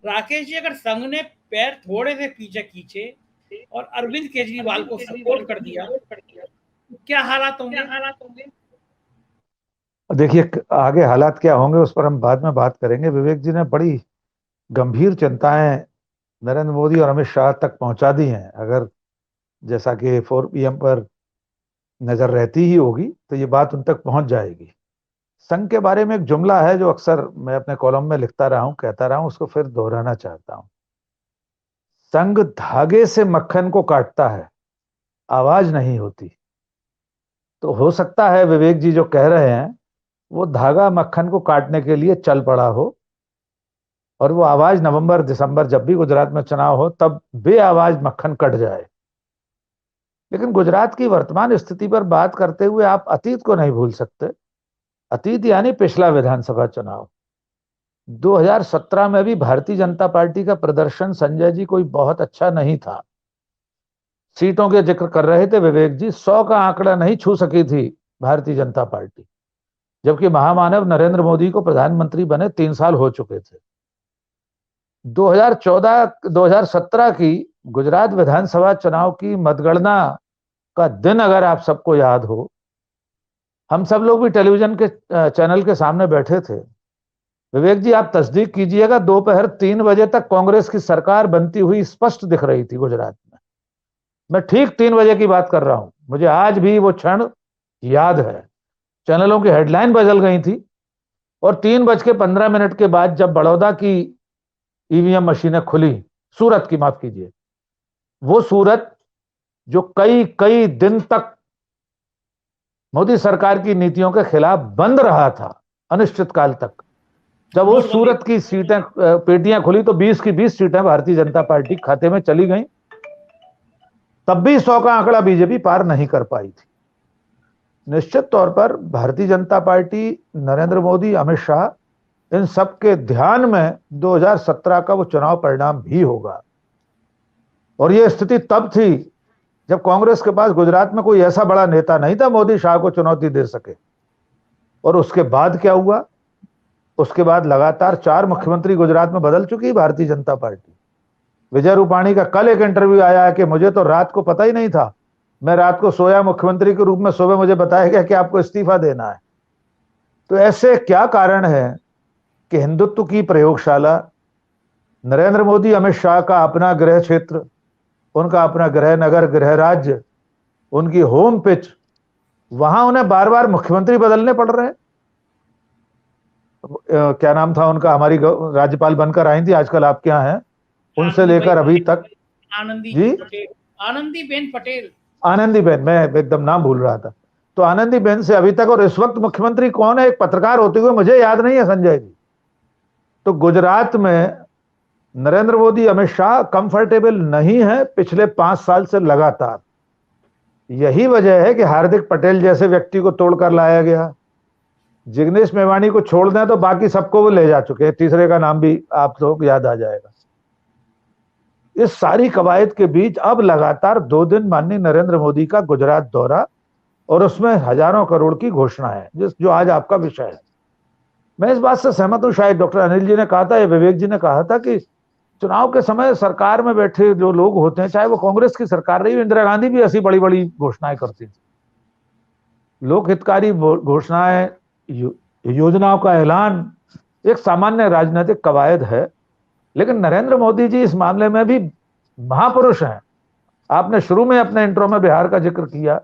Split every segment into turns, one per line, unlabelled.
राकेश जी, अगर संघ ने पैर थोड़े से पीछे खींचे और अरविंद केजरीवाल को सपोर्ट कर दिया तो क्या हालात होंगे?
देखिए, आगे हालात क्या होंगे उस पर हम बाद में बात करेंगे। विवेक जी ने बड़ी गंभीर चिंताएं नरेंद्र मोदी और अमित शाह तक पहुंचा दी हैं। अगर जैसा कि 4 PM पर नजर रहती ही होगी तो ये बात उन तक पहुंच जाएगी। संघ के बारे में एक जुमला है जो अक्सर मैं अपने कॉलम में लिखता रहा हूं, कहता रहा हूं, उसको फिर दोहराना चाहता हूं। संघ धागे से मक्खन को काटता है, आवाज नहीं होती। तो हो सकता है विवेक जी जो कह रहे हैं वो धागा मक्खन को काटने के लिए चल पड़ा हो, और वो आवाज नवंबर दिसंबर जब भी गुजरात में चुनाव हो तब बे आवाज मक्खन कट जाए। लेकिन गुजरात की वर्तमान स्थिति पर बात करते हुए आप अतीत को नहीं भूल सकते। अतीत यानी पिछला विधानसभा चुनाव 2017 में भी भारतीय जनता पार्टी का प्रदर्शन संजय जी कोई बहुत अच्छा नहीं था। सीटों के जिक्र कर रहे थे विवेक जी, 100 का आंकड़ा नहीं छू सकी थी भारतीय जनता पार्टी, जबकि महामानव नरेंद्र मोदी को प्रधानमंत्री बने 3 साल हो चुके थे। 2014 2017 की गुजरात विधानसभा चुनाव की मतगणना का दिन अगर आप सबको याद हो, हम सब लोग भी टेलीविजन के चैनल के सामने बैठे थे। विवेक जी आप तस्दीक कीजिएगा, दोपहर 3 बजे तक कांग्रेस की सरकार बनती हुई स्पष्ट दिख रही थी गुजरात में। मैं ठीक 3 बजे की बात कर रहा हूं, मुझे आज भी वो क्षण याद है। चैनलों की हेडलाइन बदल गई थी और 3:15 के बाद जब बड़ौदा की ईवीएम मशीनें खुली, सूरत की, माफ कीजिए, वो सूरत जो कई कई दिन तक मोदी सरकार की नीतियों के खिलाफ बंद रहा था अनिश्चितकाल तक, जब वो
नोटबंदी।
सूरत की सीटें पेटियां खुली तो 20 की 20 सीटें भारतीय जनता पार्टी खाते में चली गई। तब भी 100 का आंकड़ा बीजेपी पार नहीं कर पाई थी। निश्चित तौर पर भारतीय जनता पार्टी, नरेंद्र मोदी, अमित शाह, इन सब के ध्यान में 2017 का वो चुनाव परिणाम भी होगा। और ये स्थिति तब थी जब कांग्रेस के पास गुजरात में कोई ऐसा बड़ा नेता नहीं था मोदी शाह को चुनौती दे सके। और उसके बाद क्या हुआ? उसके बाद लगातार 4 मुख्यमंत्री गुजरात में बदल चुकी भारतीय जनता पार्टी। विजय रूपाणी का कल एक इंटरव्यू आया है कि मुझे तो रात को पता ही नहीं था, मैं रात को सोया मुख्यमंत्री के रूप में, सुबह मुझे बताया गया कि आपको इस्तीफा देना है। तो ऐसे क्या कारण है कि हिंदुत्व की प्रयोगशाला, नरेंद्र मोदी अमित शाह का अपना गृह क्षेत्र, उनका अपना गृह नगर, गृह राज्य, उनकी होम पिच, वहां उन्हें बार बार मुख्यमंत्री बदलने पड़ रहे हैं। क्या नाम था उनका, हमारी राज्यपाल बनकर आई थी, आजकल आप क्या हैं, उनसे लेकर अभी तक।
आनंदी
जी,
पटेल। आनंदीबेन पटेल।
आनंदीबेन, मैं एकदम नाम भूल रहा था। तो आनंदीबेन से अभी तक, और इस वक्त मुख्यमंत्री कौन है, एक पत्रकार होते हुए मुझे याद नहीं है, संजय जी। तो गुजरात में नरेंद्र मोदी अमित शाह कंफर्टेबल नहीं है पिछले 5 साल से लगातार। यही वजह है कि हार्दिक पटेल जैसे व्यक्ति को तोड़कर लाया गया। जिग्नेश मेवानी को छोड़ दें तो बाकी सबको वो ले जा चुके हैं, तीसरे का नाम भी आप लोग याद आ जाएगा। इस सारी कवायद के बीच अब लगातार 2 दिन माननीय नरेंद्र मोदी का गुजरात दौरा, और उसमें हजारों करोड़ की घोषणा है, जो आज आपका विषय है। मैं इस बात से सहमत हूं, शायद डॉक्टर अनिल जी ने कहा था या विवेक जी ने कहा था कि चुनाव के समय सरकार में बैठे जो लोग होते हैं, चाहे वो कांग्रेस की सरकार रही, इंदिरा गांधी भी ऐसी बड़ी बड़ी घोषणाएं करती थी, लोक हितकारी घोषणाएं, योजनाओं का ऐलान एक सामान्य राजनीतिक कवायद है। लेकिन नरेंद्र मोदी जी इस मामले में भी महापुरुष हैं। आपने शुरू में अपने इंट्रो में बिहार का जिक्र किया,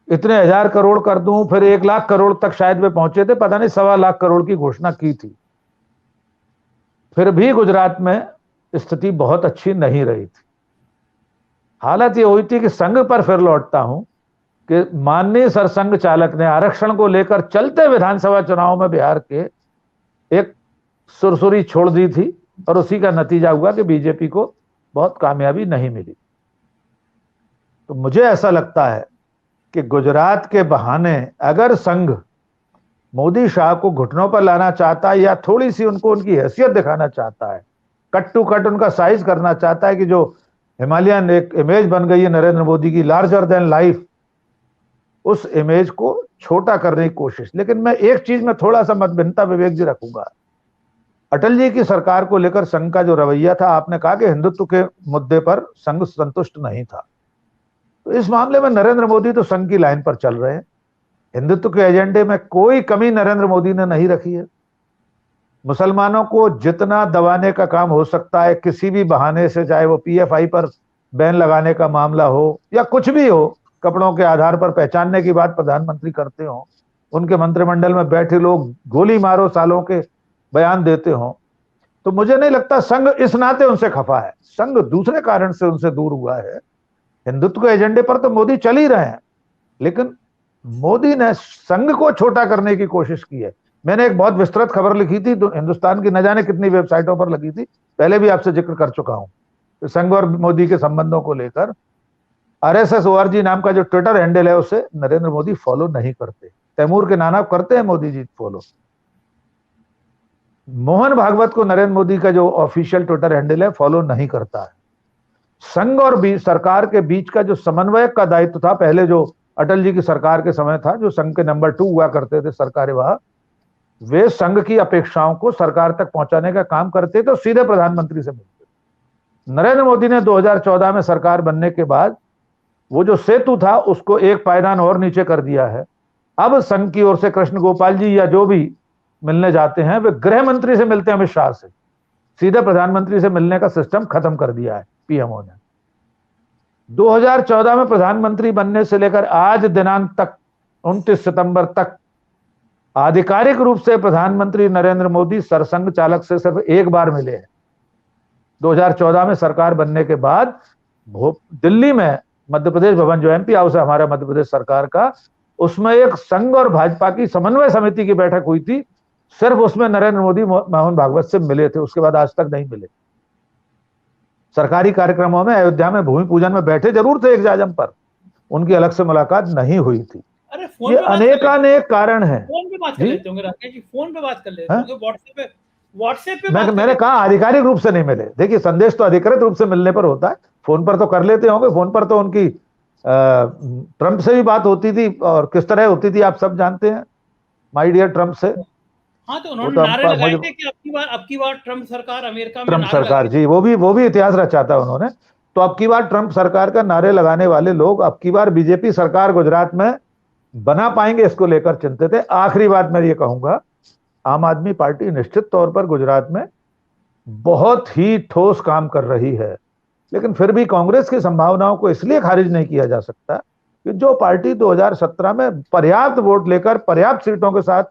इतने 1000 करोड़ कर दूं, फिर 1 लाख करोड़ तक शायद वे पहुंचे थे, पता नहीं 1.25 लाख करोड़ की घोषणा की थी। फिर भी गुजरात में स्थिति बहुत अच्छी नहीं रही थी। हालत यह हुई थी कि संघ पर फिर लौटता हूं कि माननीय सरसंघ चालक ने आरक्षण को लेकर चलते विधानसभा चुनाव में बिहार के एक सुरसुरी छोड़ दी थी, और उसी का नतीजा हुआ कि बीजेपी को बहुत कामयाबी नहीं मिली। तो मुझे ऐसा लगता है कि गुजरात के बहाने अगर संघ मोदी शाह को घुटनों पर लाना चाहता है, या थोड़ी सी उनको उनकी हैसियत दिखाना चाहता है, कट टू कट उनका साइज करना चाहता है कि जो हिमालयन एक इमेज बन गई है नरेंद्र मोदी की, लार्जर देन लाइफ, उस इमेज को छोटा करने की कोशिश। लेकिन मैं एक चीज में थोड़ा सा मतभिन्नता विवेक जी रखूंगा। अटल जी की सरकार को लेकर संघ का जो रवैया था, आपने कहा कि हिंदुत्व के मुद्दे पर संघ संतुष्ट नहीं था। तो इस मामले में नरेंद्र मोदी तो संघ की लाइन पर चल रहे हैं। हिंदुत्व के एजेंडे में कोई कमी नरेंद्र मोदी ने नहीं रखी है। मुसलमानों को जितना दबाने का काम हो सकता है किसी भी बहाने से, चाहे वो पीएफआई पर बैन लगाने का मामला हो या कुछ भी हो, कपड़ों के आधार पर पहचानने की बात प्रधानमंत्री करते हो, उनके मंत्रिमंडल में बैठे लोग गोली मारो सालों के बयान देते हो, तो मुझे नहीं लगता संघ इस नाते उनसे खफा है। संघ दूसरे कारण से उनसे दूर हुआ है। हिंदुत्व के एजेंडे पर तो मोदी चल ही रहे हैं, लेकिन मोदी ने संघ को छोटा करने की कोशिश की है। मैंने एक बहुत विस्तृत खबर लिखी थी, तो हिंदुस्तान की न जाने कितनी वेबसाइटों पर लगी थी, पहले भी आपसे जिक्र कर चुका हूं, तो संघ और मोदी के संबंधों को लेकर RSS.org नाम का जो ट्विटर हैंडल है उसे नरेंद्र मोदी फॉलो नहीं करते। तैमूर के नाना करते हैं मोदी जी फॉलो। मोहन भागवत को नरेंद्र मोदी का जो ऑफिशियल ट्विटर हैंडल है फॉलो नहीं करता है। संघ और सरकार के बीच का जो समन्वयक का दायित्व था, पहले जो अटल जी की सरकार के समय था, जो संघ के नंबर 2 हुआ करते थे सरकार्यवाह, वे संघ की अपेक्षाओं को सरकार तक पहुंचाने का काम करते तो सीधे प्रधानमंत्री से मिलते। नरेंद्र मोदी ने 2014 में सरकार बनने के बाद वो जो सेतु था उसको एक पायदान और नीचे कर दिया है। अब संघ की ओर से कृष्ण गोपाल जी या जो भी मिलने जाते हैं वे गृह मंत्री से मिलते हैं, अमित शाह से, सीधे प्रधानमंत्री से मिलने का सिस्टम खत्म कर दिया है पीएमओ ने। 2014 में प्रधानमंत्री बनने से लेकर आज दिनांक तक 29 सितंबर तक आधिकारिक रूप से प्रधानमंत्री नरेंद्र मोदी सरसंघ चालक से सिर्फ एक बार मिले हैं। 2014 में सरकार बनने के बाद दिल्ली में मध्य प्रदेश भवन जो एमपी हाउस है हमारे मध्य प्रदेश सरकार का, उसमें एक संघ और भाजपा की समन्वय समिति की बैठक हुई थी, सिर्फ उसमें नरेंद्र मोदी मोहन भागवत से मिले थे, उसके बाद आज तक नहीं मिले। सरकारी कार्यक्रमों में अयोध्या में भूमि पूजन में बैठे जरूर थे एक जाजम पर, उनकी अलग से मुलाकात नहीं हुई थी। ये अनेकानेक कारण है।
फोन पे बात कर लेते होंगे राकेश जी, फोन पे बात कर लेते होंगे, व्हाट्सएप पे
मैंने कहा आधिकारिक रूप से नहीं मिले। देखिए संदेश तो अधिकृत रूप से मिलने पर होता है, फोन पर तो कर लेते होंगे। फोन पर तो उनकी ट्रंप से भी बात होती थी, और किस तरह होती थी आप सब जानते हैं, माय डियर ट्रंप से।
हाँ, तो उन्होंने नारे लगाए थे कि अब की बार ट्रंप सरकार अमेरिका में,
ट्रंप सरकार जी, वो भी इतिहास रचा था उन्होंने। तो अब की बार ट्रंप सरकार का नारे लगाने वाले लोग अब की बार बीजेपी सरकार गुजरात में बना पाएंगे इसको लेकर चिंतित है। आखिरी बात मैं ये कहूंगा, आम आदमी पार्टी निश्चित तौर पर गुजरात में बहुत ही ठोस काम कर रही है, लेकिन फिर भी कांग्रेस की संभावनाओं को इसलिए खारिज नहीं किया जा सकता कि जो पार्टी 2017 में पर्याप्त वोट लेकर पर्याप्त सीटों के साथ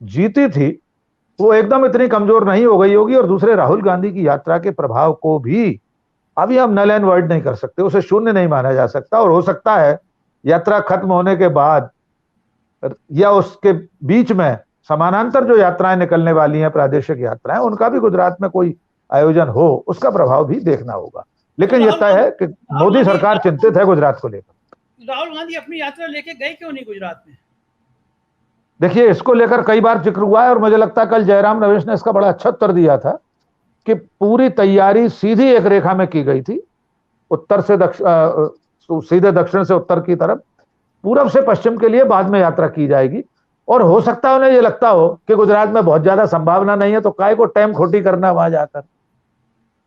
जीती थी वो एकदम इतनी कमजोर नहीं हो गई होगी। और दूसरे, राहुल गांधी की यात्रा के प्रभाव को भी अभी हम नल एंड वॉइड नहीं कर सकते, उसे शून्य नहीं माना जा सकता। और हो सकता है यात्रा खत्म होने के बाद या उसके बीच में समानांतर जो यात्राएं निकलने वाली हैं, प्रादेशिक यात्राएं, उनका भी गुजरात में कोई आयोजन हो, उसका प्रभाव भी देखना होगा। लेकिन यह तय है कि मोदी सरकार चिंतित है गुजरात को लेकर।
राहुल गांधी अपनी यात्रा लेके गए क्यों नहीं गुजरात में?
देखिए, इसको लेकर कई बार जिक्र हुआ है और मुझे लगता है कल जयराम रमेश ने इसका बड़ा अच्छा उत्तर दिया था कि पूरी तैयारी सीधी एक रेखा में की गई थी, उत्तर से सीधे दक्षिण से उत्तर की तरफ, पूरब से पश्चिम के लिए बाद में यात्रा की जाएगी। और हो सकता है उन्हें यह लगता हो कि गुजरात में बहुत ज्यादा संभावना नहीं है, तो काय को टाइम खोटी करना वहां जाकर,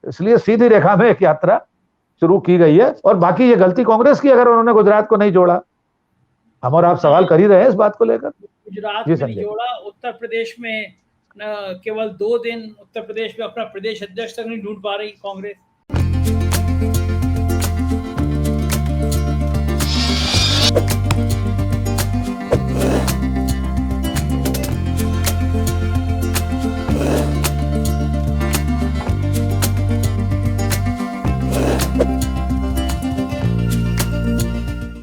इसलिए सीधी रेखा में एक यात्रा शुरू की गई है। और बाकी ये गलती कांग्रेस की, अगर उन्होंने गुजरात को नहीं जोड़ा। हम और आप सवाल कर ही रहे हैं इस बात को लेकर।
गुजरात में नहीं जोड़ा, उत्तर प्रदेश में केवल 2 दिन उत्तर प्रदेश में अपना प्रदेश अध्यक्ष तक नहीं ढूंढ पा रही कांग्रेस।